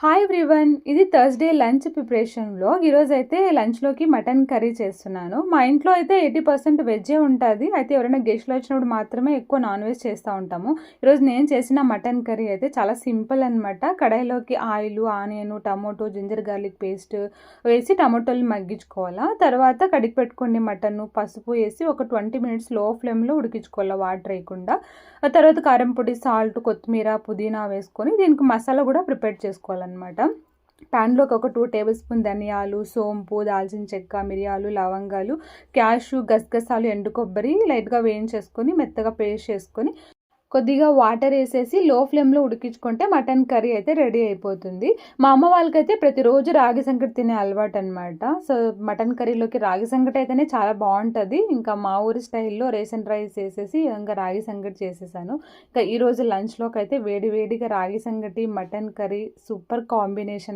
Hi everyone, ఇది Thursday lunch preparation vlog. ఈరోజైతే లంచ్‌లోకి mutton curry చేస్తున్నాను. మా ఇంట్లో అయితే 80% వెజ్జే ఉంటది. అయితే ఎవరైనా గెస్ట్‌లు వచ్చినప్పుడు మాత్రమే ఎక్కువ నాన్ వెజ్ చేస్తూ ఉంటాము. ఈరోజు నేను చేసిన మటన్ కర్రీ అయితే చాలా సింపుల్ అనమాట. కడాయిలోకి oil, onion, tomato, ginger garlic paste వేసి టమోటాలు మగ్గించుకోవాలా. తర్వాత కడిగి పెట్టుకుని మటను, పసుపు వేసి ఒక 20 మినిట్స్ లో ఫ్లేమ్‌లో ఉడికించుకోవాలా వాటర్ వేయకుండా. ఆ తర్వాత కారం పొడి, సాల్ట్, కొత్తిమీర, పుదీనా వేసుకొని దీనికి మసాలా కూడా ప్రిపేర్ చేసుకోవాలన్నమాట. ప్యాన్లోకి ఒక 2 టేబుల్ స్పూన్ ధనియాలు, సోంపు, దాల్చిన చెక్క, మిరియాలు, లవంగాలు, క్యాషు, గసగసాలు, ఎండు కొబ్బరి లైట్గా వేయించేసుకొని మెత్తగా పేస్ట్ చేసుకొని కొద్దిగా వాటర్ వేసేసి లో ఫ్లేమ్లో ఉడికించుకుంటే మటన్ కర్రీ అయితే రెడీ అయిపోతుంది. మా అమ్మ వాళ్ళకైతే ప్రతిరోజు రాగి సంగటి తినే అలవాటు అనమాట. సో మటన్ కర్రీలోకి రాగి సంగటి అయితేనే చాలా బాగుంటుంది. ఇంకా మా ఊరి స్టైల్లో రేషన్ రైస్ వేసేసి ఇంకా రాగి సంగటి చేసేసాను. ఇంకా ఈరోజు లంచ్లోకి అయితే వేడి వేడిగా రాగి సంగటి, మటన్ కర్రీ సూపర్ కాంబినేషన్.